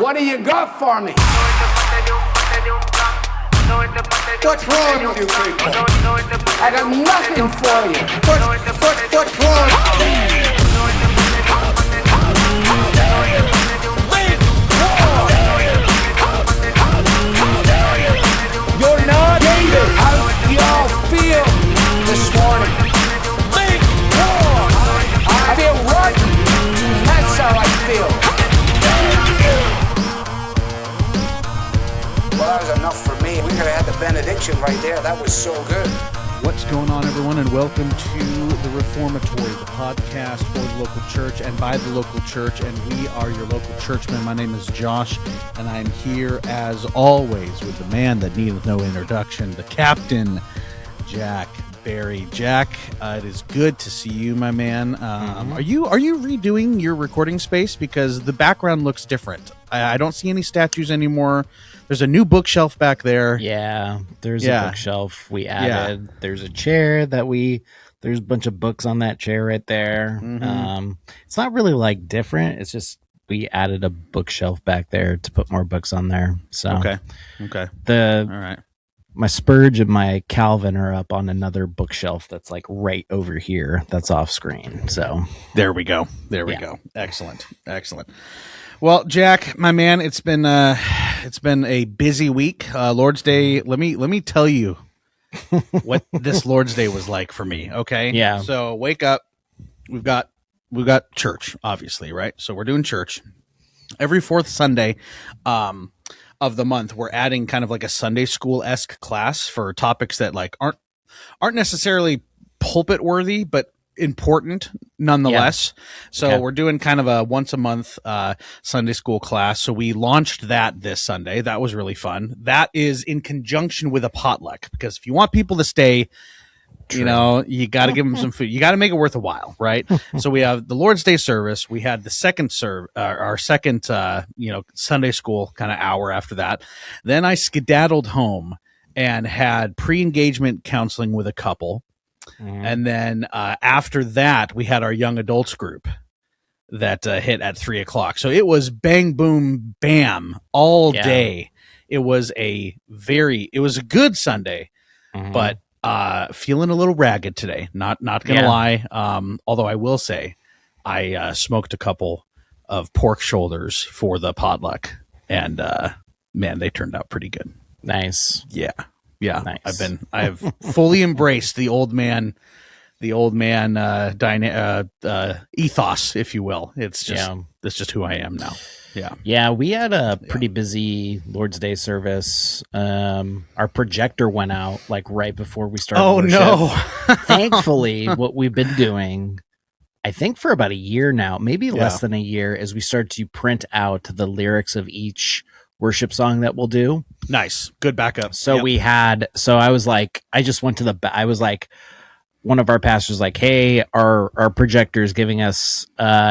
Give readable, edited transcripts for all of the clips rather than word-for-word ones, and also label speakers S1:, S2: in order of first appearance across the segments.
S1: What do you got for me?
S2: What's wrong with you people?
S1: I got nothing for you.
S2: What's wrong?
S1: You're not David. How y'all feel this morning? I feel rotten. That's how I feel. Well, that was enough for me. We could have had the benediction right there. That was so good.
S3: What's going on, everyone, and welcome to The Reformatory, the podcast for the local church and by the local church, and we are your local churchmen. My name is Josh, and I'm here, as always, with the man that needeth no introduction, the captain, Jack Barry. Jack, it is good to see you, my man. Are you redoing your recording space? Because the background looks different. I don't see any statues anymore. There's a new bookshelf back there.
S4: Yeah, there's a bookshelf we added. Yeah. There's a chair there's a bunch of books on that chair right there. Mm-hmm. It's not really like different. It's just we added a bookshelf back there to put more books on there. So
S3: okay.
S4: All right. My Spurge and my Calvin are up on another bookshelf that's like right over here. That's off screen. So
S3: there we go. We go. Excellent. Well, Jack, my man, it's been a busy week. Lord's Day. Let me tell you what this Lord's Day was like for me. Okay.
S4: Yeah.
S3: So wake up. We've got church, obviously, right? So we're doing church every fourth Sunday of the month. We're adding kind of like a Sunday school-esque class for topics that like aren't necessarily pulpit worthy, but important nonetheless. Yeah. So we're doing kind of a once a month Sunday school class. So we launched that this Sunday. That was really fun. That is in conjunction with a potluck, because if you want people to stay, true, you know, you got to give them some food. You got to make it worth a while, right? So we have the Lord's Day service. We had the second our second Sunday school kind of hour after that. Then I skedaddled home and had pre-engagement counseling with a couple. And then after that, we had our young adults group that hit at 3:00. So it was bang, boom, bam all day. It was a good Sunday, but feeling a little ragged today. Not gonna lie. Although I will say, I smoked a couple of pork shoulders for the potluck, and man, they turned out pretty good.
S4: Nice.
S3: Yeah. Yeah,
S4: nice.
S3: I've fully embraced the old man ethos, if you will. It's just who I am now.
S4: Yeah. We had a pretty busy Lord's Day service. Our projector went out like right before we started.
S3: Oh
S4: worship.
S3: no!
S4: Thankfully, what we've been doing, I think for about a year now, maybe less than a year, is we start to print out the lyrics of each worship song that we'll do.
S3: Nice. Good backup.
S4: So I was like, I just went to I was like, one of our pastors like, hey, our projector's giving us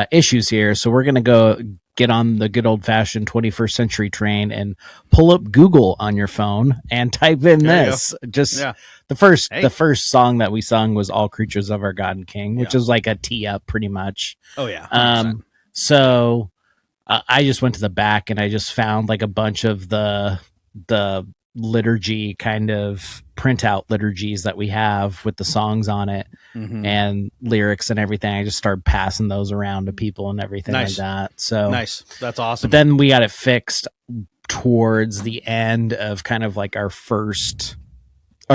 S4: issues here. So we're going to go get on the good old fashioned 21st century train and pull up Google on your phone and type in this. The first song that we sung was All Creatures of Our God and King, which is like a tee up pretty much.
S3: Oh yeah. 100%.
S4: So I just went to the back and I just found like a bunch of the liturgy kind of printout liturgies that we have with the songs on it and lyrics and everything. I just started passing those around to people and everything like that. So
S3: nice. That's awesome.
S4: But then we got it fixed towards the end of kind of like our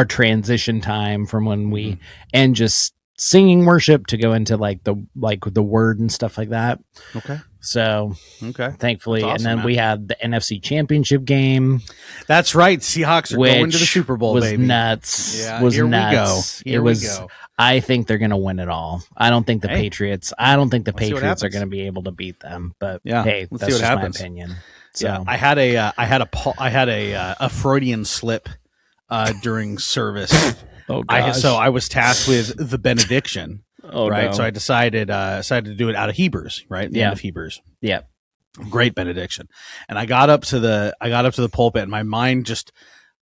S4: transition time from when we end just singing worship to go into like the word and stuff like that.
S3: Okay.
S4: So thankfully,
S3: awesome,
S4: and then
S3: man.
S4: we had the NFC Championship game.
S3: That's right. Seahawks are going to the Super Bowl.
S4: Was
S3: baby.
S4: Nuts.
S3: Yeah,
S4: was
S3: here
S4: nuts.
S3: We go.
S4: I think they're going to win it all. I don't think the Patriots. I don't think the Patriots are going to be able to beat them. But hey, that's just my opinion. So
S3: yeah, I had a Freudian slip during service.
S4: Oh gosh.
S3: So I was tasked with the benediction. Right.
S4: No.
S3: So I decided to do it out of Hebrews, right? The end of Hebrews.
S4: Yeah.
S3: Great benediction. And I got up to the pulpit and my mind just,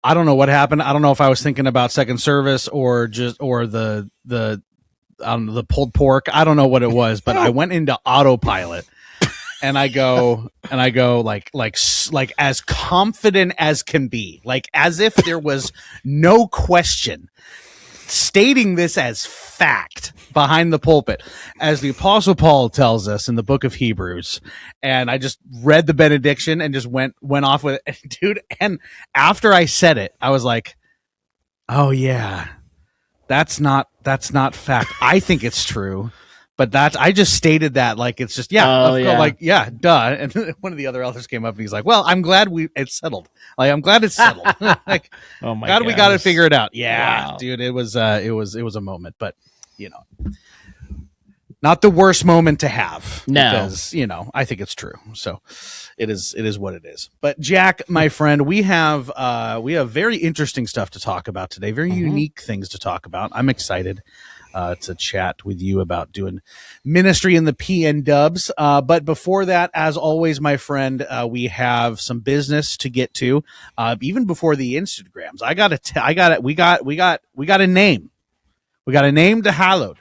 S3: I don't know what happened. I don't know if I was thinking about second service or the pulled pork. I don't know what it was, but I went into autopilot and I go like as confident as can be, like as if there was no question, stating this as fact behind the pulpit, as the Apostle Paul tells us in the book of Hebrews. And I just read the benediction and just went off with it, dude. And after I said it, I was like, oh yeah, that's not fact. I think it's true. But I just stated that like it's just like yeah, duh. And one of the other elders came up and he's like, "Well, I'm glad it's settled. Like I'm glad it's settled. Like,
S4: Oh my
S3: glad we got it figured out." Yeah,
S4: Wow.
S3: dude, it was a moment, but not the worst moment to have.
S4: No.
S3: Because I think it's true. So it is what it is. But Jack, my friend, we have very interesting stuff to talk about today. Very unique things to talk about. I'm excited to chat with you about doing ministry in the PNWs. But before that, as always, my friend, we have some business to get to. Even before the Instagrams, we got a name. We got a name to hallowed.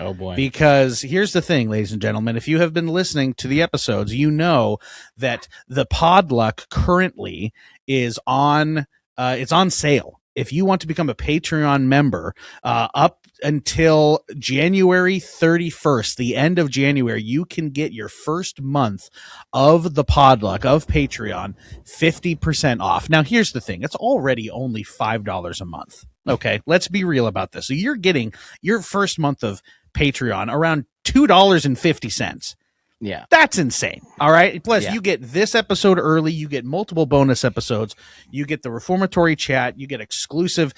S4: Oh boy.
S3: Because here's the thing, ladies and gentlemen, if you have been listening to the episodes, you know that the Podluck currently is on it's on sale. If you want to become a Patreon member, up until January 31st, the end of January, you can get your first month of the Podluck of Patreon 50% off. Now, here's the thing. It's already only $5 a month. Okay, let's be real about this. So you're getting your first month of Patreon around $2.50.
S4: Yeah.
S3: That's insane. All right. Plus, you get this episode early. You get multiple bonus episodes. You get the reformatory chat. You get exclusive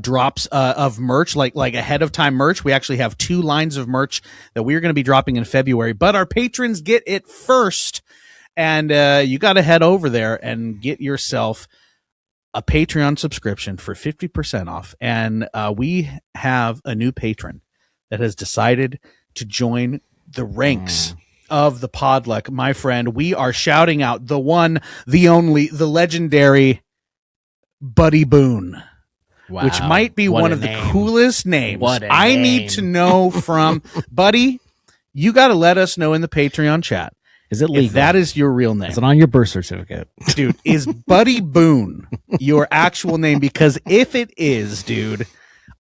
S3: drops of merch, like ahead of time merch. We actually have 2 lines of merch that we're going to be dropping in February, but our patrons get it first. And you got to head over there and get yourself a Patreon subscription for 50% off. And we have a new patron that has decided to join the ranks of the Podluck. My friend, we are shouting out the one, the only, the legendary Buddy Boone.
S4: Wow.
S3: Which might be one of the coolest names I need to know from Buddy. You got to let us know in the Patreon chat.
S4: Is it legal?
S3: If that is your real name.
S4: Is it on your birth certificate?
S3: Dude, is Buddy Boone your actual name? Because if it is, dude,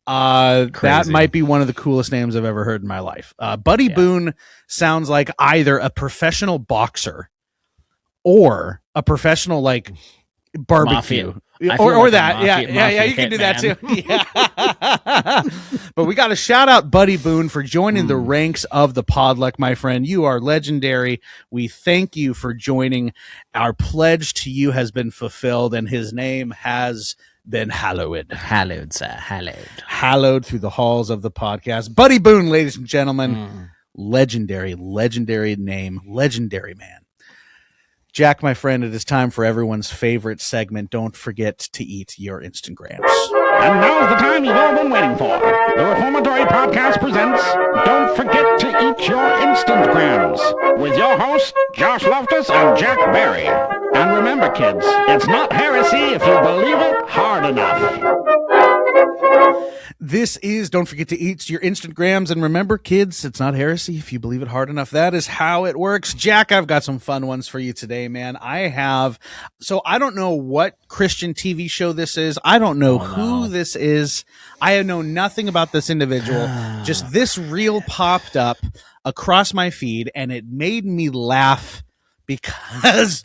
S3: that might be one of the coolest names I've ever heard in my life. Buddy Boone sounds like either a professional boxer or a professional like barbecue. Or that. You can do that too. Yeah. But we got to shout out Buddy Boone for joining the ranks of the Podluck, my friend. You are legendary. We thank you for joining. Our pledge to you has been fulfilled, and his name has been hallowed.
S4: Hallowed, sir. Hallowed.
S3: Hallowed through the halls of the podcast. Buddy Boone, ladies and gentlemen. Legendary name. Legendary man. Jack, my friend, it is time for everyone's favorite segment. Don't forget to eat your Instagrams.
S5: And now's the time you've all been waiting for. The Reformatory Podcast presents Don't Forget to Eat Your Instagrams with your hosts, Josh Loftus and Jack Barry. And remember, kids, it's not heresy if you believe it hard enough.
S3: This is Don't Forget to Eat Your Instagrams. And remember, kids, it's not heresy if you believe it hard enough. That is how it works. Jack, I've got some fun ones for you today, man. I don't know what Christian TV show this is. I don't know who this is. I know nothing about this individual. Just this reel popped up across my feed, and it made me laugh because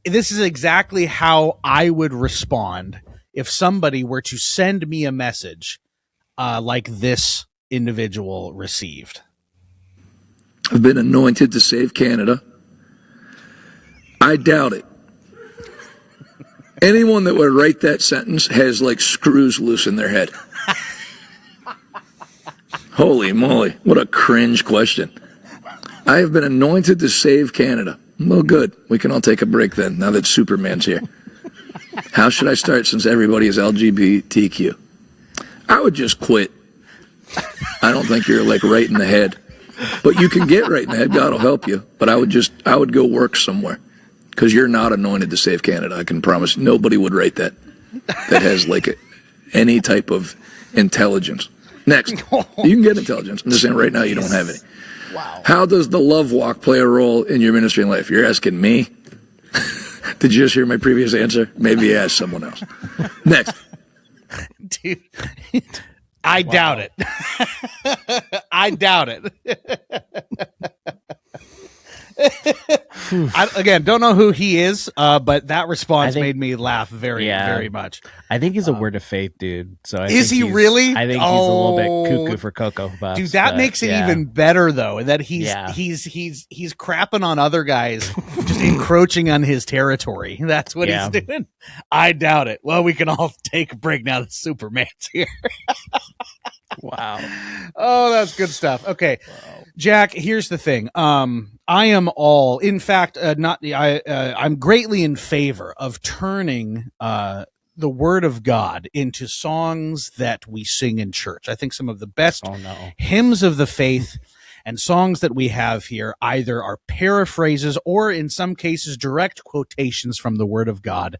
S3: this is exactly how I would respond if somebody were to send me a message like this individual received.
S6: I've been anointed to save Canada. I doubt it. Anyone that would write that sentence has like screws loose in their head. Holy moly, what a cringe question. I have been anointed to save Canada. Well, good. We can all take a break then, now that Superman's here. How should I start since everybody is LGBTQ? I would just quit. I don't think you're like right in the head. But you can get right in the head. God will help you. But I would go work somewhere. Because you're not anointed to save Canada. I can promise nobody would write that. That has like any type of intelligence. Next. You can get intelligence. I'm just saying right now you don't have any.
S4: Wow.
S6: How does the love walk play a role in your ministry and life? You're asking me? Did you just hear my previous answer? Maybe ask someone else. Next.
S3: Dude, I doubt it. I doubt it. Again, don't know who he is, but that response made me laugh very much.
S4: I think he's a word of faith dude. So I
S3: is
S4: think
S3: he really?
S4: I think he's a little bit cuckoo for Cocoa Puffs.
S3: Dude, that makes it even better though. That he's crapping on other guys, just encroaching on his territory. That's what he's doing. I doubt it. Well, we can all take a break now that Superman's here.
S4: Wow.
S3: Oh, that's good stuff. Okay, Jack. Here's the thing. I am all, in fact, I'm greatly in favor of turning the Word of God into songs that we sing in church. I think some of the best hymns of the faith and songs that we have here either are paraphrases or, in some cases, direct quotations from the Word of God.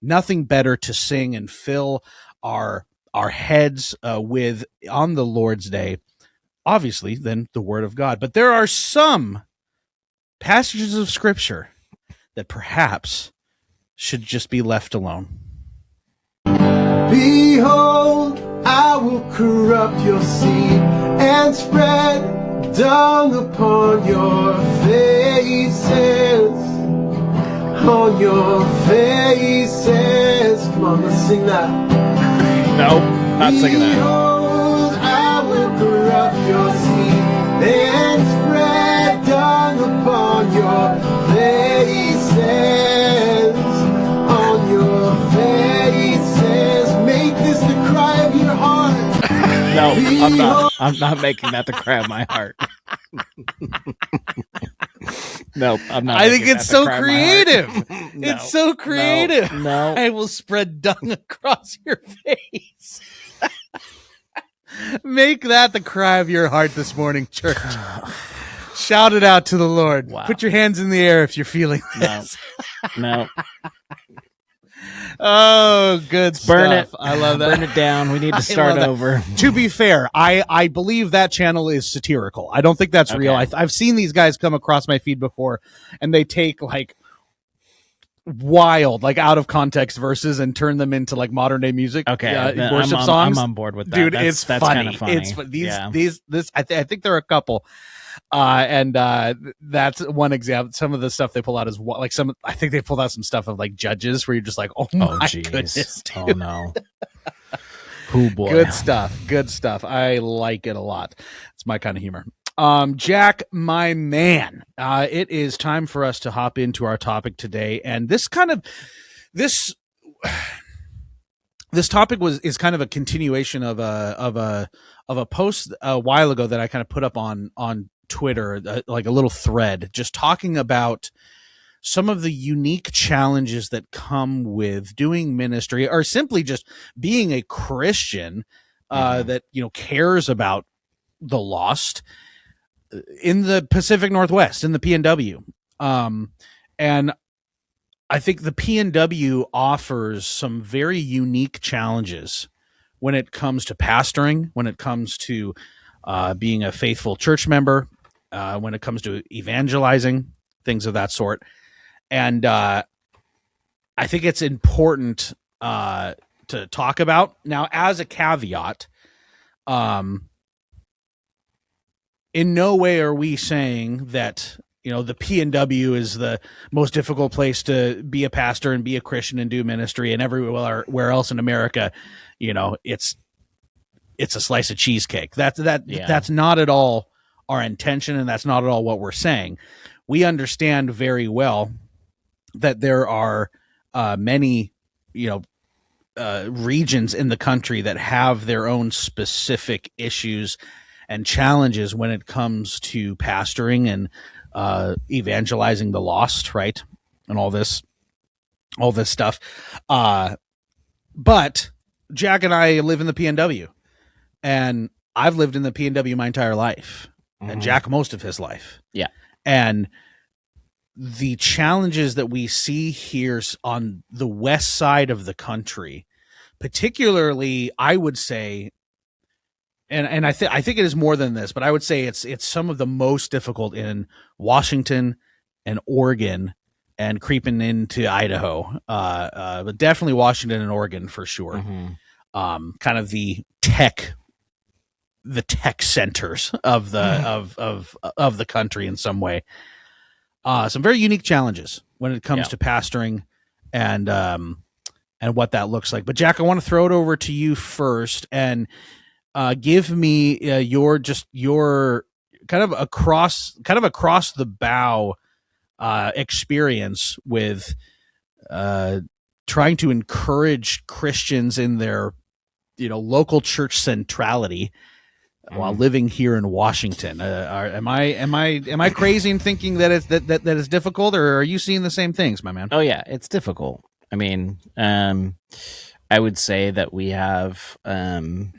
S3: Nothing better to sing and fill our heads with on the Lord's Day, obviously, than the Word of God. But there are some passages of Scripture that perhaps should just be left alone.
S7: Behold, I will corrupt your seed and spread dung upon your faces. On your faces. Come on, let's sing that.
S4: Nope, not singing that.
S7: Behold, I will corrupt your seed and spread dung upon your faces. On your faces. Make this the cry of your heart.
S4: No, I'm not making that the cry of my heart. Nope, I'm not.
S3: I think it's so creative.
S4: No,
S3: it's so creative.
S4: No.
S3: I will spread dung across your face. Make that the cry of your heart this morning, church. Shout it out to the Lord.
S4: Wow.
S3: Put your hands in the air if you're feeling this.
S4: No.
S3: Oh, good
S4: Burn
S3: stuff.
S4: it.
S3: I love that.
S4: Burn it down. We need to start over.
S3: To be fair, I believe that channel is satirical. I don't think that's real. I've seen these guys come across my feed before, and they take like wild, like out of context verses and turn them into like modern day music.
S4: Okay,
S3: worship songs.
S4: I'm on board with that,
S3: dude.
S4: That's
S3: funny.
S4: Kind of funny.
S3: It's these. I think there are a couple. That's one example. Some of the stuff they pull out is like I think they pulled out some stuff of like judges where you're just like, oh my goodness, dude.
S4: Oh no. Oh boy.
S3: Good stuff. I like it a lot. It's my kind of humor. Jack, my man, it is time for us to hop into our topic today. And this topic is kind of a continuation of a post a while ago that I kind of put up on Twitter, like a little thread, just talking about some of the unique challenges that come with doing ministry, or simply just being a Christian that cares about the lost in the Pacific Northwest, in the PNW. And I think the PNW offers some very unique challenges when it comes to pastoring, when it comes to being a faithful church member, when it comes to evangelizing, things of that sort. And I think it's important to talk about. Now, as a caveat, in no way are we saying that the PNW is the most difficult place to be a pastor and be a Christian and do ministry, and everywhere else in America, it's a slice of cheesecake. That's not at all our intention, and that's not at all what we're saying. We understand very well that there are many, regions in the country that have their own specific issues and challenges when it comes to pastoring and evangelizing the lost, right? And all this stuff. But Jack and I live in the PNW, and I've lived in the PNW my entire life, and Jack most of his life.
S4: Yeah.
S3: And the challenges that we see here on the west side of the country, particularly, I would say, and I think it is more than this, but I would say it's some of the most difficult in Washington and Oregon and creeping into Idaho. But definitely Washington and Oregon for sure.
S4: Mm-hmm.
S3: Kind of the tech centers of the of the country in some way. Some very unique challenges when it comes to pastoring and what that looks like. But Jack, I want to throw it over to you first and give me your kind of across the bow experience with trying to encourage Christians in their local church centrality while living here in Washington. Am I crazy in thinking that it's difficult, or are you seeing the same things, my man?
S4: Oh yeah, it's difficult. I mean, I would say that we have a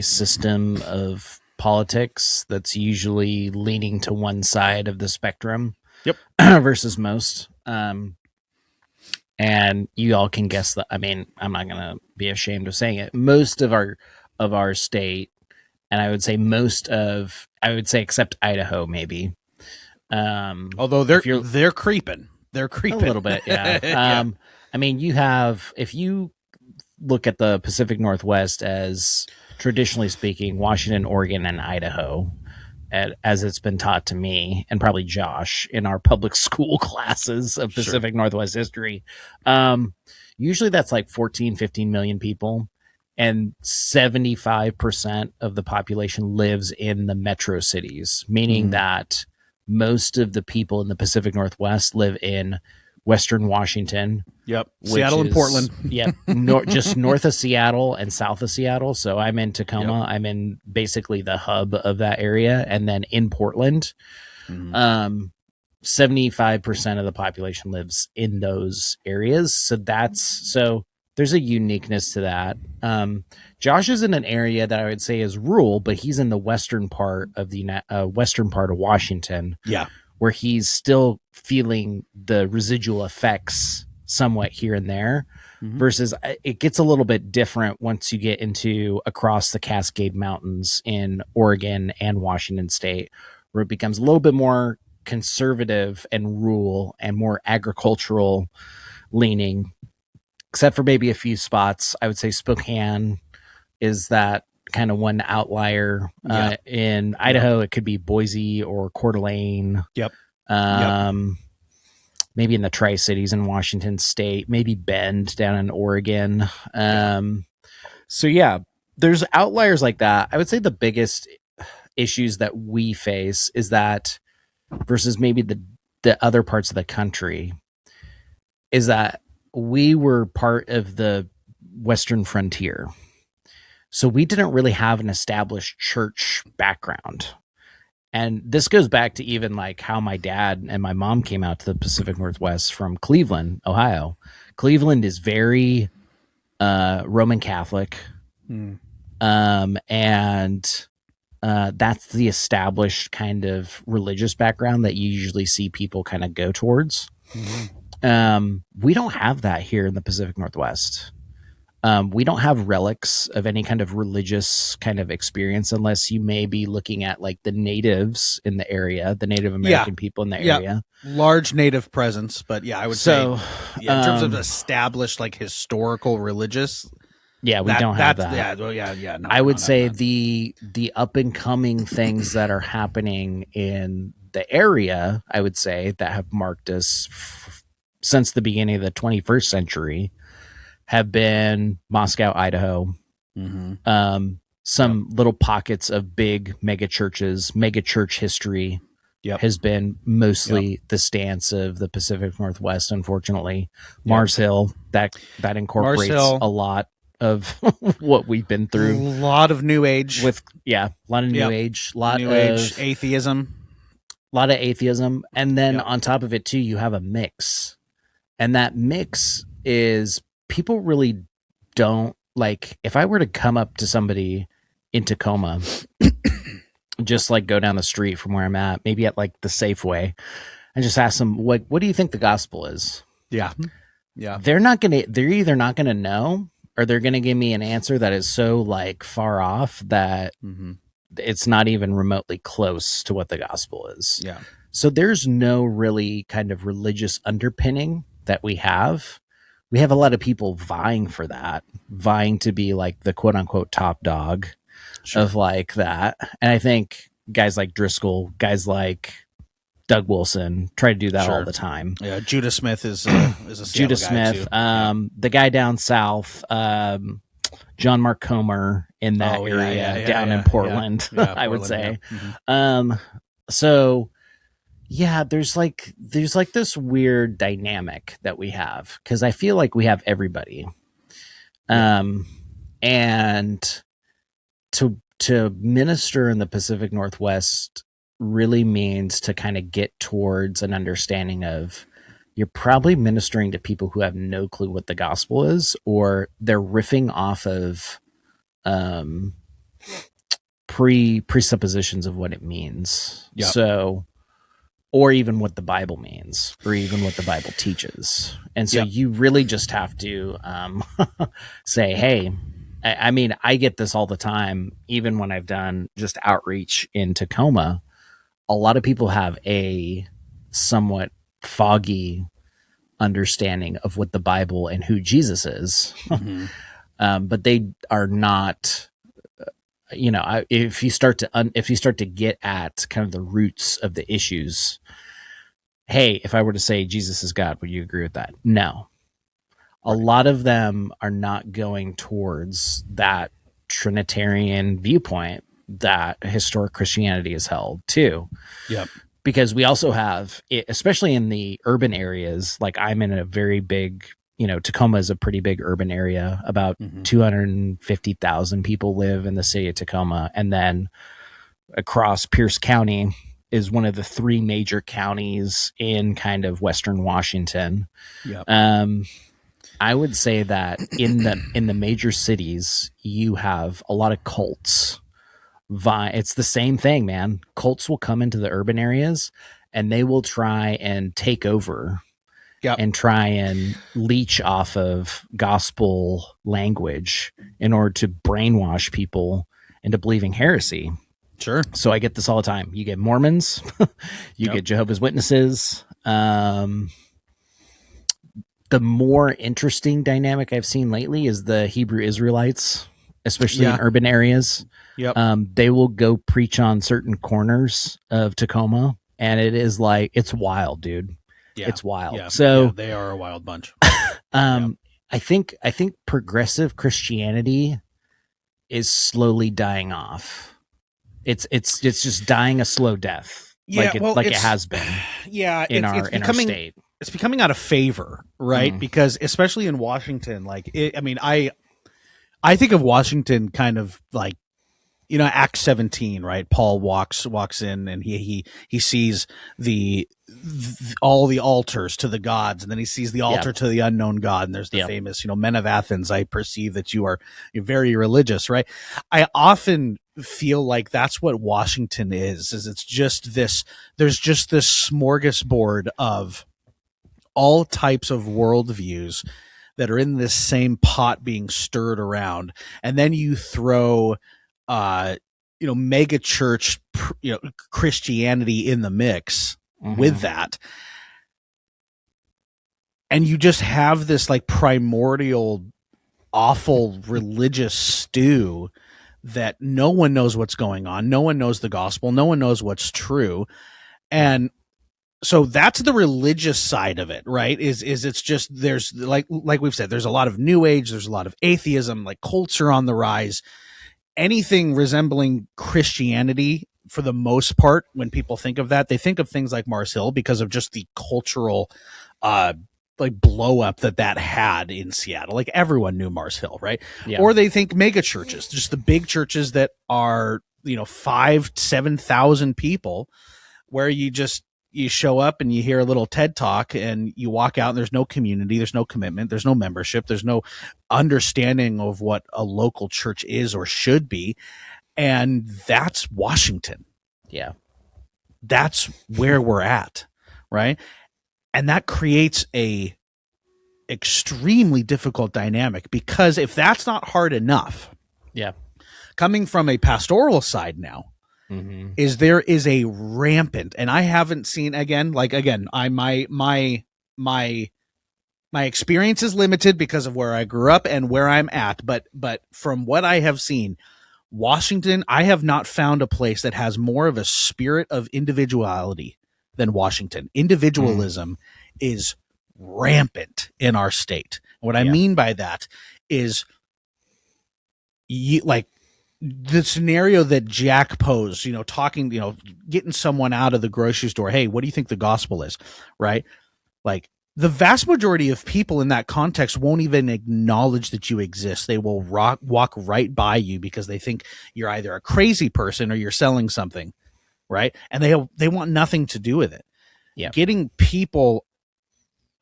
S4: system of politics that's usually leaning to one side of the spectrum.
S3: Yep.
S4: Versus most. And you all can guess that. I mean, I'm not going to be ashamed of saying it. Most of our state, and I would say except Idaho, maybe.
S3: Although they're creeping. They're creeping
S4: a little bit, yeah.
S3: Yeah.
S4: I mean, if you look at the Pacific Northwest as traditionally speaking, Washington, Oregon, and Idaho, as it's been taught to me and probably Josh in our public school classes of Pacific Northwest history, usually that's like 14, 15 million people, and 75% of the population lives in the metro cities, meaning that most of the people in the Pacific Northwest live in Western Washington.
S3: Yep. Seattle and Portland.
S4: Yep. Just north of Seattle and south of Seattle. So I'm in Tacoma. Yep. I'm in basically the hub of that area. And then in Portland, 75% of the population lives in those areas. So there's a uniqueness to that. Josh is in an area that I would say is rural, but he's in the western part of Washington.
S3: Yeah.
S4: Where he's still feeling the residual effects somewhat here and there, versus it gets a little bit different once you get into across the Cascade Mountains in Oregon and Washington State, where it becomes a little bit more conservative and rural and more agricultural leaning, except for maybe a few spots. I would say Spokane is that kind of one outlier. In Idaho, it could be Boise or Coeur d'Alene.
S3: Yep.
S4: Maybe in the Tri-Cities in Washington State, maybe Bend down in Oregon. So yeah, there's outliers like that. I would say the biggest issues that we face is that versus maybe the other parts of the country is that we were part of the Western frontier. So we didn't really have an established church background. And this goes back to even like how my dad and my mom came out to the Pacific Northwest from Cleveland, Ohio. Cleveland is very Roman Catholic. And that's the established kind of religious background that you usually see people kind of go towards. We don't have that here in the Pacific Northwest. We don't have relics of any kind of religious kind of experience unless you may be looking at like the natives in the area, the Native American people in the area.
S3: Large native presence, but I would say in terms of established like historical religious.
S4: Yeah, we don't have that.
S3: No,
S4: I would say the up and coming things that are happening in the area, I would say that have marked us since the beginning of the 21st century have been Moscow, Idaho, some little pockets of big mega churches. Mega church history has been mostly the stance of the Pacific Northwest, unfortunately. Mars Hill, that incorporates a lot of what we've been through.
S3: A lot of new age.
S4: A lot of new age. A lot of
S3: atheism.
S4: A lot of atheism. And then on top of it, too, you have a mix. And that mix is... people really don't like, if I were to come up to somebody in Tacoma, just like go down the street from where I'm at, maybe at like the Safeway, and just ask them, what do you think the gospel is?
S3: Yeah.
S4: They're either not going to know, or they're going to give me an answer that is so like far off that it's not even remotely close to what the gospel is.
S3: Yeah.
S4: So there's no really kind of religious underpinning that we have. We have a lot of people vying for that, vying to be like the quote unquote top dog of like that. And I think guys like Driscoll, guys like Doug Wilson try to do that all the time.
S3: Yeah, Judah Smith is a
S4: Judah
S3: Seattle guy
S4: Smith,
S3: too.
S4: the guy down south, John Mark Comer in that area down in Portland, I would say. So yeah, there's like this weird dynamic that we have because I feel like we have everybody, and to minister in the Pacific Northwest really means to kind of get towards an understanding of you're probably ministering to people who have no clue what the gospel is, or they're riffing off of presuppositions of what it means.
S3: Yep.
S4: So, or even what the Bible means, or even what the Bible teaches. And so you really just have to say, hey, I mean, I get this all the time, even when I've done just outreach in Tacoma. A lot of people have a somewhat foggy understanding of what the Bible and who Jesus is. But they are not, if you start to get at kind of the roots of the issues, hey, if I were to say Jesus is God, would you agree with that? No. A lot of them are not going towards that Trinitarian viewpoint that historic Christianity is held to.
S3: Yep.
S4: Because we also have, especially in the urban areas, like I'm in a very big, Tacoma is a pretty big urban area. About 250,000 people live in the city of Tacoma. And then across Pierce County is one of the three major counties in kind of Western Washington.
S3: Yep.
S4: I would say that in the major cities, you have a lot of cults. It's the same thing, man. Cults will come into the urban areas and they will try and take over and try and leech off of gospel language in order to brainwash people into believing heresy.
S3: Sure.
S4: So I get this all the time. You get Mormons, you get Jehovah's Witnesses. The more interesting dynamic I've seen lately is the Hebrew Israelites, especially in urban areas.
S3: Yep.
S4: They will go preach on certain corners of Tacoma, and it is like, it's wild, dude.
S3: Yeah.
S4: It's wild.
S3: Yeah.
S4: So
S3: they are a wild bunch.
S4: I think progressive Christianity is slowly dying off. It's just dying a slow death.
S3: Yeah,
S4: it has been.
S3: Yeah,
S4: in our state.
S3: It's becoming out of favor, right? Because especially in Washington, I think of Washington kind of like, Acts 17, right? Paul walks in and he sees all the altars to the gods, and then he sees the altar to the unknown God, and there's the famous, men of Athens, I perceive that you're very religious, right? I often feel like that's what Washington is it's just this, there's just this smorgasbord of all types of worldviews that are in this same pot being stirred around. And then you throw, mega church, Christianity in the mix with that. And you just have this like primordial, awful religious stew that no one knows what's going on. No one knows the gospel. No one knows what's true. And so that's the religious side of it, right? Is it's just, there's like we've said, there's a lot of new age, there's a lot of atheism, like cults are on the rise. Anything resembling Christianity, for the most part, when people think of that, they think of things like Mars Hill because of just the cultural, blow up that had in Seattle. Like everyone knew Mars Hill, right? Yeah. Or they think mega churches, just the big churches that are, 5,000-7,000 people, where you show up and you hear a little TED talk and you walk out and there's no community, there's no commitment, there's no membership, there's no understanding of what a local church is or should be. And that's Washington.
S4: Yeah.
S3: That's where we're at. Right. And that creates a extremely difficult dynamic, because if that's not hard enough,
S4: Yeah.
S3: coming from a pastoral side now, is there is a rampant, and I haven't seen, again, my experience is limited because of where I grew up and where I'm at, but from what I have seen, Washington, I have not found a place that has more of a spirit of individuality than Washington. Individualism is rampant in our state. What I mean by that is, like the scenario that Jack posed, talking, getting someone out of the grocery store. Hey, what do you think the gospel is? Right? Like, the vast majority of people in that context won't even acknowledge that you exist. They will walk right by you because they think you're either a crazy person or you're selling something, right? And they want nothing to do with it.
S4: Yeah.
S3: Getting people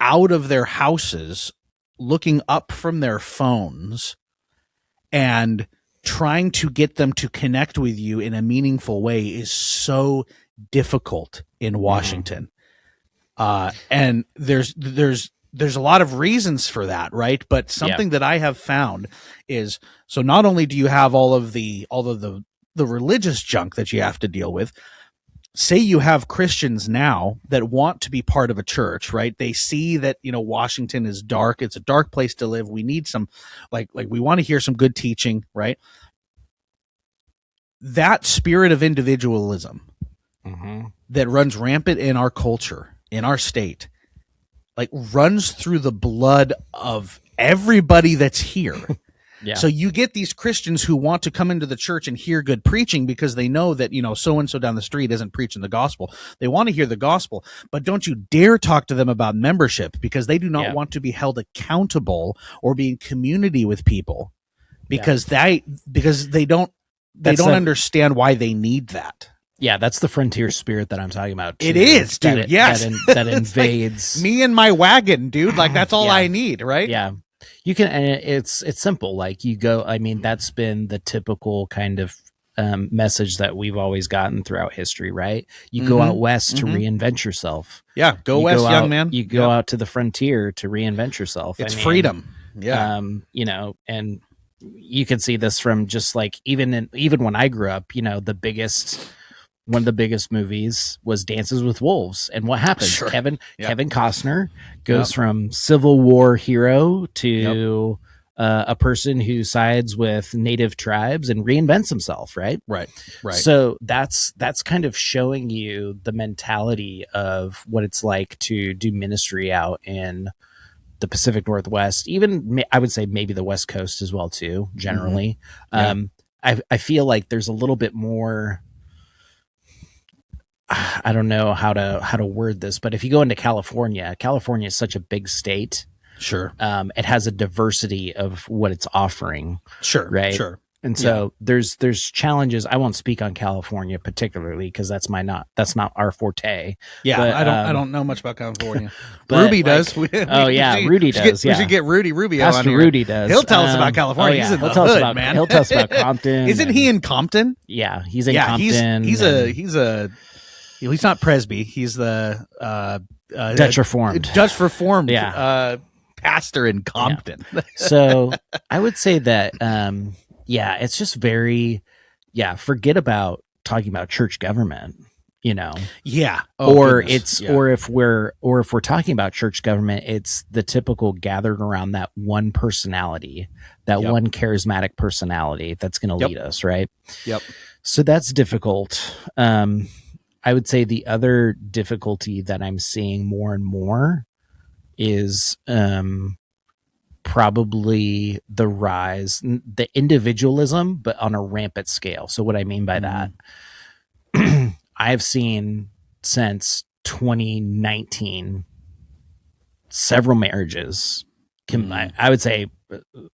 S3: out of their houses, looking up from their phones, and trying to get them to connect with you in a meaningful way is so difficult in Washington. And there's a lot of reasons for that, right? But something that I have found is, so not only do you have all of the religious junk that you have to deal with, say you have Christians now that want to be part of a church, right? They see that, Washington is dark. It's a dark place to live. We need some, like we want to hear some good teaching, right? That spirit of individualism that runs rampant in our culture, in our state, like runs through the blood of everybody that's here. So you get these Christians who want to come into the church and hear good preaching because they know that, so-and-so down the street isn't preaching the gospel. They want to hear the gospel, but don't you dare talk to them about membership, because they do not want to be held accountable or be in community with people, because they don't understand why they need that.
S4: Yeah, that's the frontier spirit that I'm talking about, too.
S3: It is, dude. Yes.
S4: That invades
S3: like me and my wagon, dude. Like, that's all I need, right?
S4: Yeah. You can, and it's simple. Like, you go, I mean, that's been the typical kind of message that we've always gotten throughout history, right? You go out west to reinvent yourself.
S3: Yeah, go west, young man.
S4: You go out to the frontier to reinvent yourself.
S3: It's freedom. Yeah.
S4: And you can see this from just like, even when I grew up, one of the biggest movies was Dances with Wolves. And what happens?
S3: Sure.
S4: Kevin Costner goes from Civil War hero to a person who sides with native tribes and reinvents himself, right?
S3: Right.
S4: So that's kind of showing you the mentality of what it's like to do ministry out in the Pacific Northwest, even I would say maybe the West Coast as well too, generally. I feel like there's a little bit more, I don't know how to word this, but if you go into California is such a big state.
S3: Sure.
S4: It has a diversity of what it's offering.
S3: Sure.
S4: Right.
S3: Sure.
S4: And so there's challenges. I won't speak on California particularly because that's not our forte.
S3: Yeah,
S4: but,
S3: I don't know much about California.
S4: but
S3: Ruby does.
S4: Rudy does.
S3: We should get Rudy Rubio on
S4: Pastor
S3: here.
S4: Rudy does.
S3: He'll tell us about California. He's in the hood, man.
S4: He'll tell us about Compton.
S3: Isn't he in Compton?
S4: Yeah, he's in Compton.
S3: He's not Presby. He's the
S4: Dutch Reformed.
S3: Yeah. Pastor in Compton.
S4: Yeah. So I would say that it's just very forget about talking about church government,
S3: Yeah.
S4: or if we're talking about church government, it's the typical gathered around that one personality, that one charismatic personality that's going to lead us, right?
S3: Yep.
S4: So that's difficult. I would say the other difficulty that I'm seeing more and more is probably the rise, the individualism, but on a rampant scale. So what I mean by that, I've seen since 2019 several marriages. I would say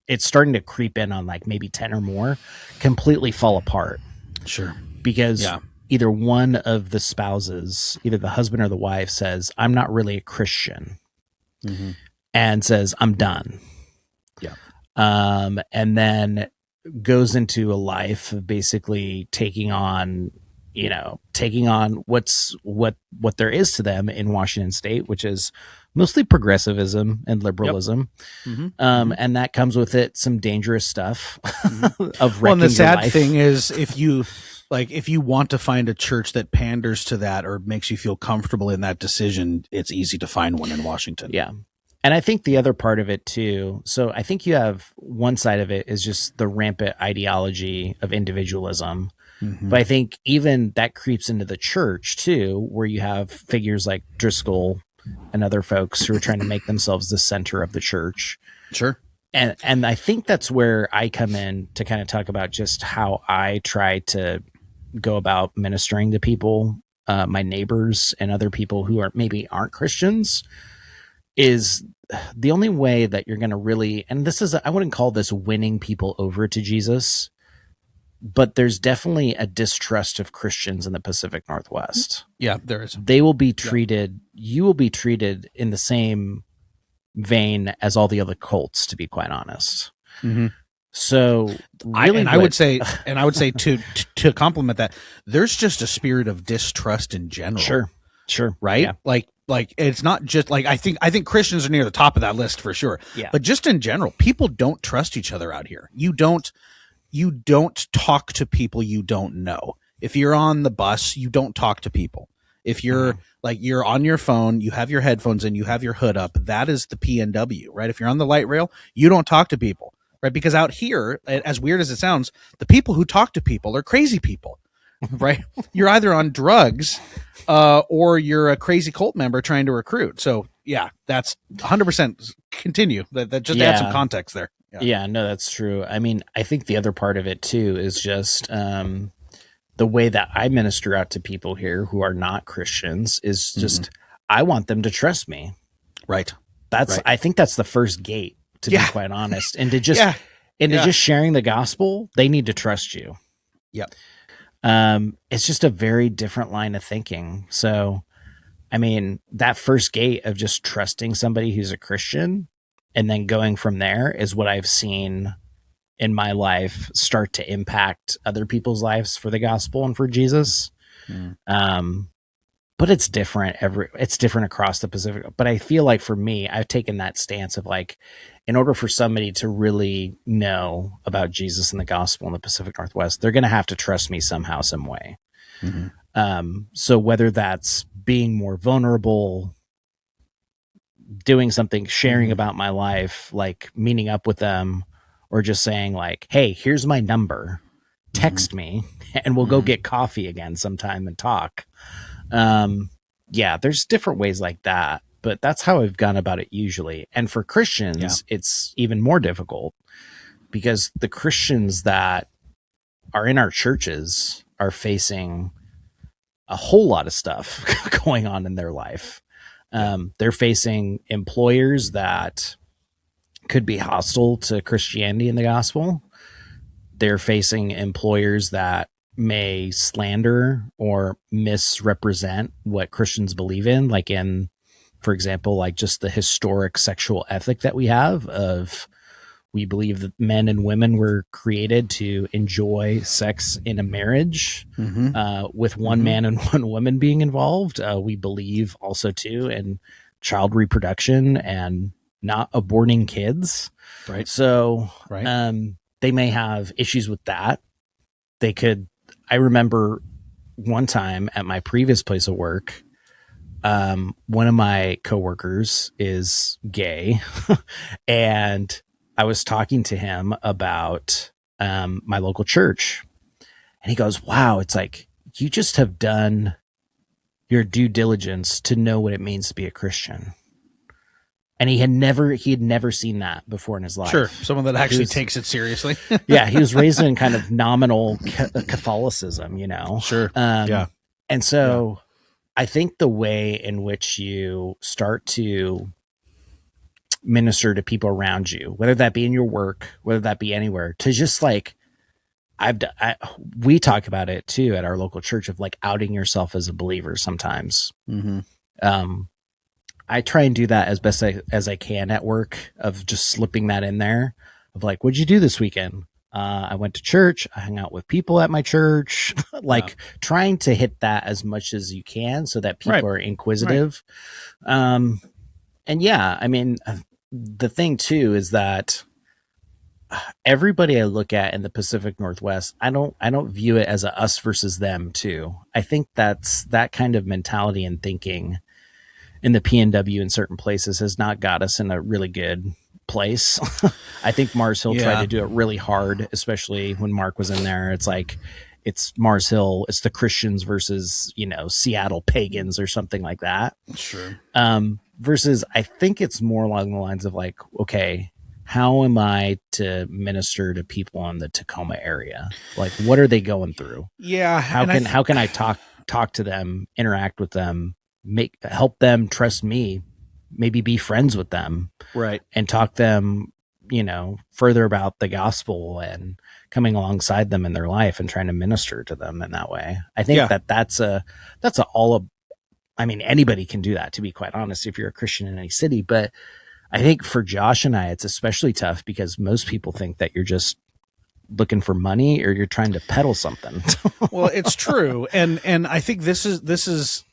S4: it's starting to creep in on like maybe 10 or more, completely fall apart.
S3: Sure.
S4: Because either one of the spouses, either the husband or the wife, says, I'm not really a Christian, and says, I'm done.
S3: Yeah.
S4: And then goes into a life of basically taking on what there is to them in Washington State, which is mostly progressivism and liberalism. And that comes with it some dangerous stuff of wrecking
S3: Well, and the
S4: your
S3: sad
S4: life.
S3: thing is, if you want to find a church that panders to that or makes you feel comfortable in that decision, it's easy to find one in Washington.
S4: Yeah. And I think the other part of it too. So I think you have one side of it is just the rampant ideology of individualism. But I think even that creeps into the church too, where you have figures like Driscoll and other folks who are trying to make themselves the center of the church.
S3: Sure.
S4: And I think that's where I come in to kind of talk about just how I try to go about ministering to people, my neighbors and other people who aren't Christians. Is the only way that you're going to really, and I wouldn't call this winning people over to Jesus, but there's definitely a distrust of Christians in the Pacific Northwest.
S3: Yeah, there is.
S4: They will be treated, you will be treated in the same vein as all the other cults, to be quite honest. So really,
S3: I would say to complement that, there's just a spirit of distrust in general.
S4: Sure.
S3: Right.
S4: Yeah.
S3: Like it's not just like, I think Christians are near the top of that list for sure.
S4: Yeah.
S3: But just in general, people don't trust each other out here. You don't talk to people you don't know. If you're on the bus, you don't talk to people. If you're you're on your phone, you have your headphones in, you have your hood up, that is the PNW, right? If you're on the light rail, you don't talk to people, right? Because out here, as weird as it sounds, the people who talk to people are crazy people, right? You're either on drugs or you're a crazy cult member trying to recruit. So yeah, that's 100% continue. That just add some context there.
S4: Yeah, no, that's true. I mean, I think the other part of it too is just the way that I minister out to people here who are not Christians is just, I want them to trust me.
S3: Right.
S4: I think that's the first gate, to be quite honest. And to just, just sharing the gospel, they need to trust you.
S3: Yep.
S4: It's just a very different line of thinking. So, I mean, that first gate of just trusting somebody who's a Christian and then going from there is what I've seen in my life start to impact other people's lives for the gospel and for Jesus. But it's different it's different across the Pacific. But I feel like for me, I've taken that stance of like, in order for somebody to really know about Jesus and the gospel in the Pacific Northwest, they're going to have to trust me somehow, some way. So whether that's being more vulnerable, doing something, sharing about my life, like meeting up with them, or just saying like, hey, here's my number, text me and we'll go get coffee again sometime and talk. There's different ways like that, but that's how I've gone about it usually. And for Christians, it's even more difficult because the Christians that are in our churches are facing a whole lot of stuff going on in their life. They're facing employers that could be hostile to Christianity and the gospel. They're facing employers that may slander or misrepresent what Christians believe in, like in, for example, like just the historic sexual ethic that we have of, we believe that men and women were created to enjoy sex in a marriage with one man and one woman being involved. We believe also too in child reproduction and not aborting kids.
S3: Right.
S4: So they may have issues with that. I remember one time at my previous place of work, one of my coworkers is gay and I was talking to him about my local church, and he goes, wow, it's like, you just have done your due diligence to know what it means to be a Christian. And he had never seen that before in his life.
S3: Sure. Someone that actually takes it seriously.
S4: Yeah. He was raised in kind of nominal Catholicism, you know?
S3: Sure.
S4: And so I think the way in which you start to minister to people around you, whether that be in your work, whether that be anywhere, to just like, we talk about it too at our local church of like outing yourself as a believer sometimes. I try and do that as best as I can at work, of just slipping that in there of like, what'd you do this weekend? I went to church. I hung out with people at my church, like trying to hit that as much as you can so that people are inquisitive. And yeah, I mean, the thing too is that everybody I look at in the Pacific Northwest, I don't view it as a us versus them too. I think that's that kind of mentality and thinking in the PNW in certain places has not got us in a really good place. I think Mars Hill tried to do it really hard, especially when Mark was in there. It's like it's Mars Hill, it's the Christians versus, Seattle pagans or something like that.
S3: Sure.
S4: Versus I think it's more along the lines of like, okay, how am I to minister to people in the Tacoma area? Like, what are they going through?
S3: Yeah.
S4: How can I talk to them, interact with them, help them trust me, maybe be friends with them,
S3: right,
S4: and talk them, further about the gospel and coming alongside them in their life and trying to minister to them in that way. I think that's I mean, anybody can do that, to be quite honest, if you're a Christian in any city. But I think for Josh and I, it's especially tough because most people think that you're just looking for money or you're trying to peddle something.
S3: Well, it's true. And I think this is,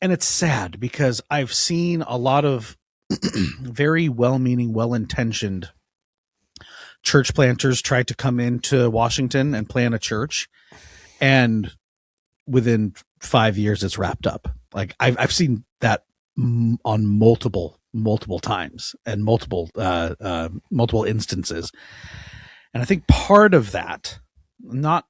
S3: and it's sad because I've seen a lot of very well-meaning, well-intentioned church planters try to come into Washington and plant a church. And within 5 years, it's wrapped up. Like I've seen that on multiple times and multiple instances. And I think part of that, not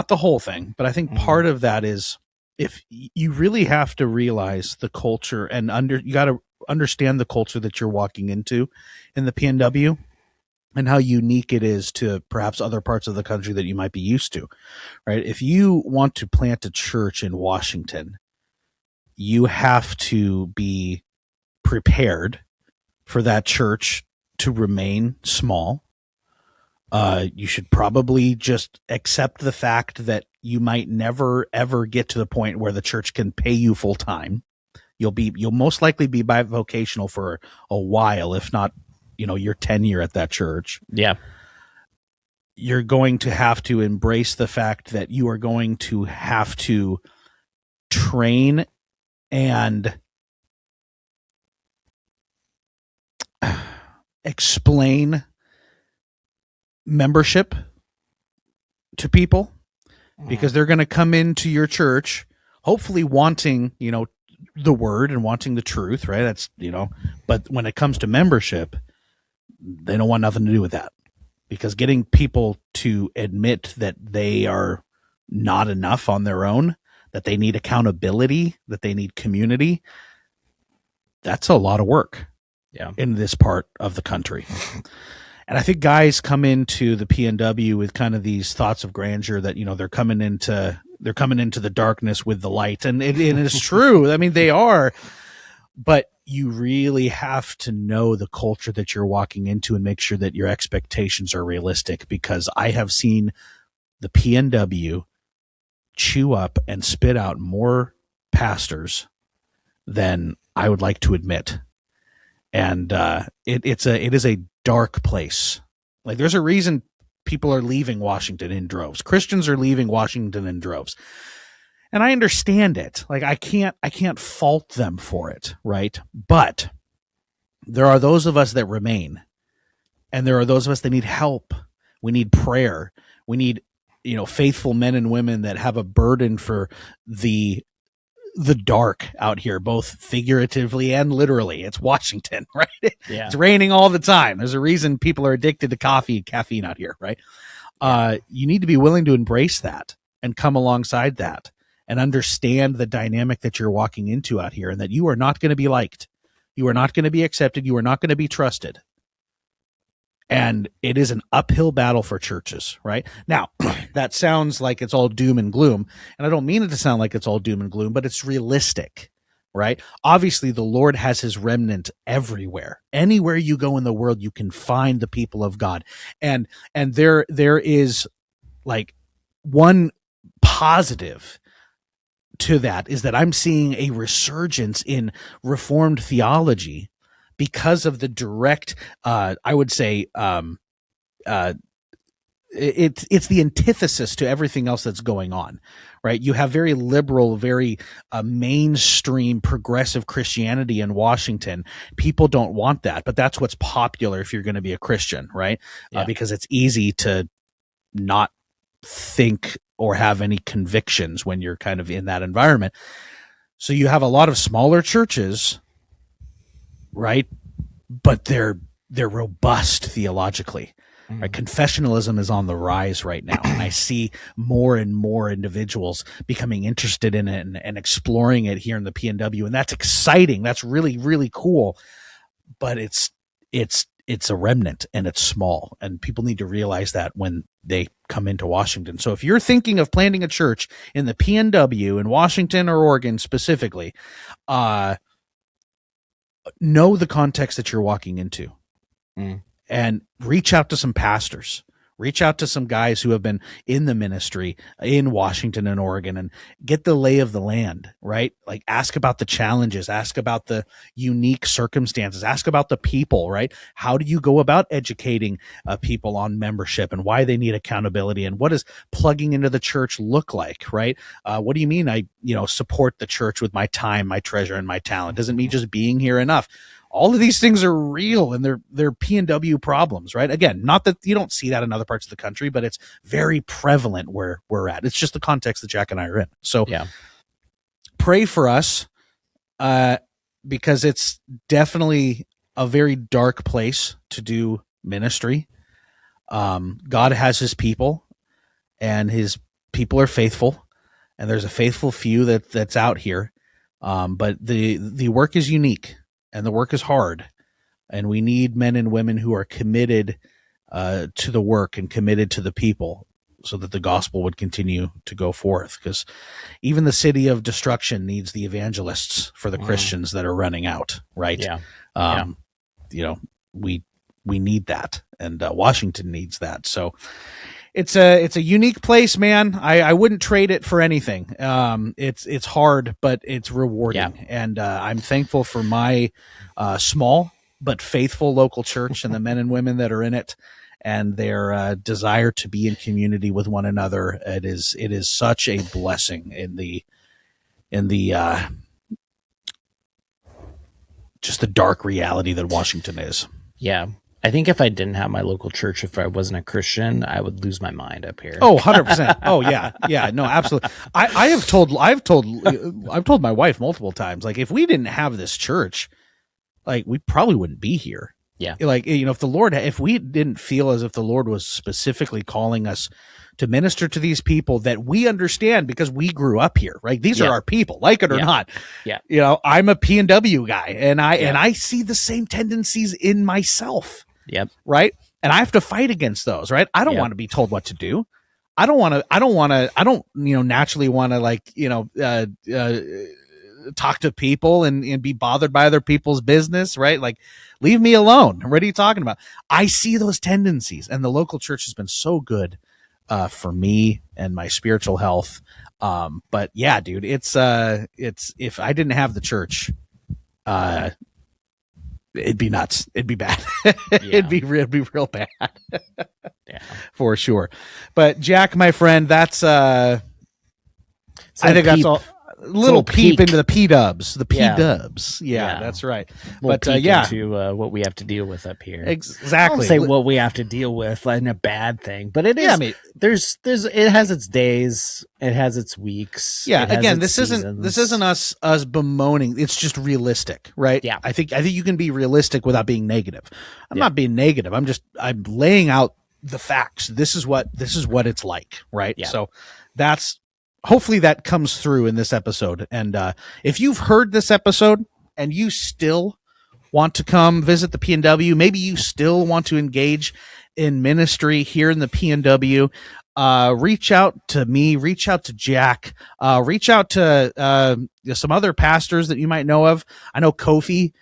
S3: the whole thing, but I think part of that is if you really have to realize the culture and you got to understand the culture that you're walking into in the PNW and how unique it is to perhaps other parts of the country that you might be used to, right? If you want to plant a church in Washington, you have to be prepared for that church to remain small. You should probably just accept the fact that you might never ever get to the point where the church can pay you full time. You'll most likely be bivocational for a while, if not, your tenure at that church.
S4: Yeah.
S3: You're going to have to embrace the fact that you are going to have to train and explain membership to people because they're going to come into your church hopefully wanting, the word and wanting the truth, right? That's, but when it comes to membership, they don't want nothing to do with that because getting people to admit that they are not enough on their own, that they need accountability, that they need community, that's a lot of work in this part of the country. And I think guys come into the PNW with kind of these thoughts of grandeur that, they're coming into the darkness with the light. And it is true. I mean, they are, but you really have to know the culture that you're walking into and make sure that your expectations are realistic, because I have seen the PNW chew up and spit out more pastors than I would like to admit. And it is a dark place. Like, there's a reason people are leaving Washington in droves. Christians are leaving Washington in droves. And I understand it. Like, I can't fault them for it, right? But there are those of us that remain. And there are those of us that need help. We need prayer. We need, faithful men and women that have a burden for the dark out here, both figuratively and literally. It's Washington, right?
S4: Yeah.
S3: It's raining all the time. There's a reason people are addicted to coffee and caffeine out here, right? Yeah. You need to be willing to embrace that and come alongside that and understand the dynamic that you're walking into out here, and that you are not going to be liked. You are not going to be accepted. You are not going to be trusted. And it is an uphill battle for churches, right? Now, that sounds like it's all doom and gloom. And I don't mean it to sound like it's all doom and gloom, but it's realistic, right? Obviously, the Lord has his remnant everywhere. Anywhere you go in the world, you can find the people of God. And there is like one positive to that is that I'm seeing a resurgence in Reformed theology because of the direct, I would say, it's the antithesis to everything else that's going on, right? You have very liberal, very mainstream progressive Christianity in Washington. People don't want that, but that's what's popular if you're going to be a Christian, right?
S4: Yeah.
S3: Because it's easy to not think or have any convictions when you're kind of in that environment. So you have a lot of smaller churches, right? But they're robust theologically. Right? Confessionalism is on the rise right now, and I see more and more individuals becoming interested in it and exploring it here in the PNW, and that's exciting. That's really, really cool. But it's a remnant, and it's small, and people need to realize that when they come into Washington. So if you're thinking of planting a church in the PNW in Washington or Oregon specifically, know the context that you're walking into. And reach out to some pastors, reach out to some guys who have been in the ministry in Washington and Oregon, and get the lay of the land, right? Like, ask about the challenges, ask about the unique circumstances, ask about the people, right? How do you go about educating people on membership and why they need accountability, and what does plugging into the church look like, right? What do you mean I support the church with my time, my treasure, and my talent? Doesn't mean just being here enough. All of these things are real, and they're PNW problems, right? Again, not that you don't see that in other parts of the country, but it's very prevalent where we're at. It's just the context that Jack and I are in. So pray for us, because it's definitely a very dark place to do ministry. God has his people, and his people are faithful, and there's a faithful few that's out here. But the work is unique. And the work is hard, and we need men and women who are committed to the work and committed to the people, so that the gospel would continue to go forth. Because even the city of destruction needs the evangelists for the Christians that are running out, right? We need that, and Washington needs that. So it's a unique place, man. I wouldn't trade it for anything. It's hard, but it's rewarding. And I'm thankful for my small but faithful local church and the men and women that are in it, and their desire to be in community with one another. It is such a blessing in the just the dark reality that Washington is.
S4: Yeah. I think if I didn't have my local church, if I wasn't a Christian, I would lose my mind up here.
S3: Oh, 100%. Oh yeah. Yeah, no, absolutely. I've told my wife multiple times, like, if we didn't have this church, like, we probably wouldn't be here.
S4: Yeah.
S3: Like, if we didn't feel as if the Lord was specifically calling us to minister to these people that we understand because we grew up here, right? These are our people, like it or not.
S4: Yeah.
S3: I'm a PNW guy, and I see the same tendencies in myself.
S4: Yep.
S3: Right. And I have to fight against those, right? I don't want to be told what to do. I don't naturally want to talk to people and be bothered by other people's business, right? Like, leave me alone. What are you talking about? I see those tendencies, and the local church has been so good for me and my spiritual health. But yeah, dude, it's if I didn't have the church, it'd be nuts. It'd be bad. It'd be real bad. For sure. But Jack, my friend, that's I think that's all. Little peep into the P-dubs, P-dubs. Yeah, that's right. But
S4: into what we have to deal with up here.
S3: Exactly.
S4: I don't say what we have to deal with like in a bad thing, but it is. I mean, there's it has its days, it has its weeks.
S3: Yeah. Again, this isn't us bemoaning. It's just realistic, right?
S4: Yeah.
S3: I think you can be realistic without being negative. I'm not being negative. I'm laying out the facts. This is what it's like, right?
S4: Yeah.
S3: So hopefully that comes through in this episode. And if you've heard this episode and you still want to come visit the PNW, maybe you still want to engage in ministry here in the PNW, reach out to me, reach out to Jack, reach out to some other pastors that you might know of. I know Kofi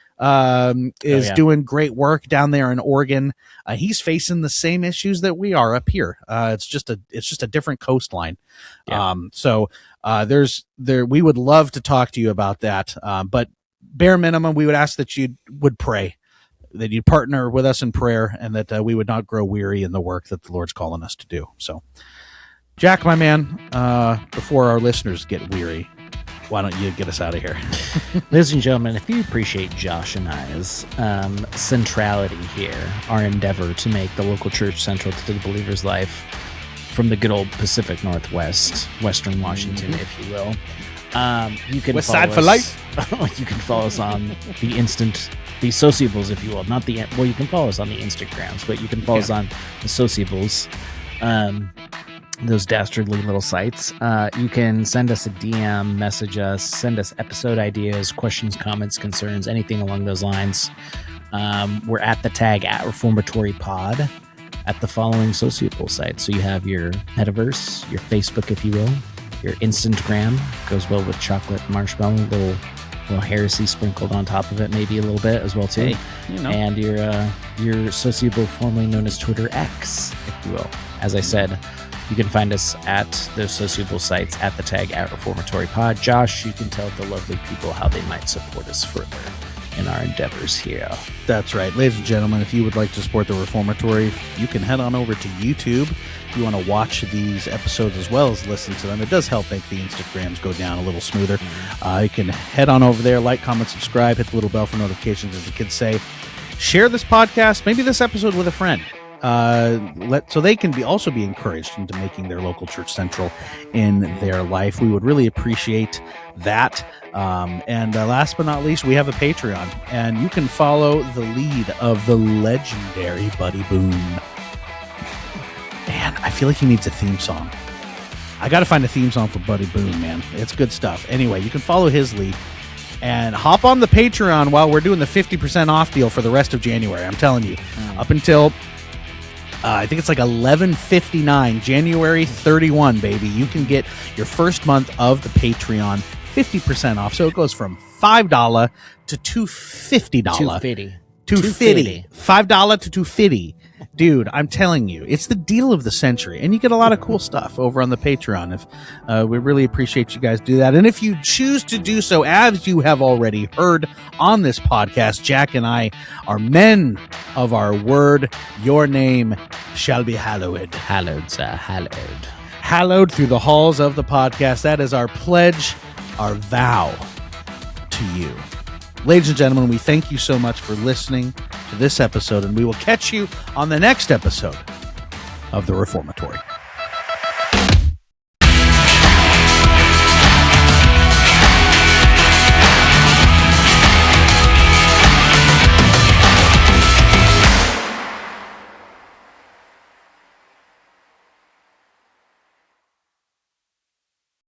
S3: is doing great work down there in Oregon. He's facing the same issues that we are up here. It's just a different coastline.
S4: Yeah.
S3: So we would love to talk to you about that. But bare minimum, we would ask that you would pray that you'd partner with us in prayer, and that we would not grow weary in the work that the Lord's calling us to do. So, Jack, my man, before our listeners get weary, why don't you get us out of here?
S4: Ladies and gentlemen, if you appreciate Josh and I's centrality here, our endeavor to make the local church central to the believer's life from the good old Pacific Northwest, Western Washington, if you will, you can
S3: West
S4: follow
S3: Side
S4: us,
S3: for life.
S4: You can follow us on the sociables, if you will. You can follow us on the Instagrams, but you can follow us on the sociables. Those dastardly little sites. You can send us a DM, message us, send us episode ideas, questions, comments, concerns, anything along those lines. We're at the tag at Reformatory Pod at the following sociable sites. So you have your Metaverse, your Facebook, if you will, your Instagram, goes well with chocolate marshmallow, little heresy sprinkled on top of it, maybe a little bit as well too.
S3: Hey,
S4: and your sociable, formerly known as Twitter X, if you will. As I said, you can find us at those sociable sites at the tag at Reformatory Pod. Josh, you can tell the lovely people how they might support us further in our endeavors here.
S3: That's right. Ladies and gentlemen, if you would like to support the Reformatory, you can head on over to YouTube. If you want to watch these episodes as well as listen to them, it does help make the Instagrams go down a little smoother. You can head on over there, like, comment, subscribe, hit the little bell for notifications, as the kids say. Share this podcast, maybe this episode, with a friend. So they can also be encouraged into making their local church central in their life. We would really appreciate that. And last but not least, we have a Patreon, and you can follow the lead of the legendary Buddy Boone. Man, I feel like he needs a theme song. I got to find a theme song for Buddy Boone, man. It's good stuff. Anyway, you can follow his lead and hop on the Patreon while we're doing the 50% off deal for the rest of January. I'm telling you, up until I think it's like $11.59, January 31, baby. You can get your first month of the Patreon 50% off. So it goes from $5 to $250.
S4: $250.
S3: $250. $5 to $250. Dude, I'm telling you, it's the deal of the century, and you get a lot of cool stuff over on the Patreon. If we really appreciate you guys do that, and if you choose to do so, as you have already heard on this podcast, Jack and I are men of our word. Your name shall be hallowed.
S4: Hallowed, sir, hallowed.
S3: Hallowed through the halls of the podcast. That is our pledge, our vow to you. Ladies and gentlemen, we thank you so much for listening to this episode, and we will catch you on the next episode of The Reformatory.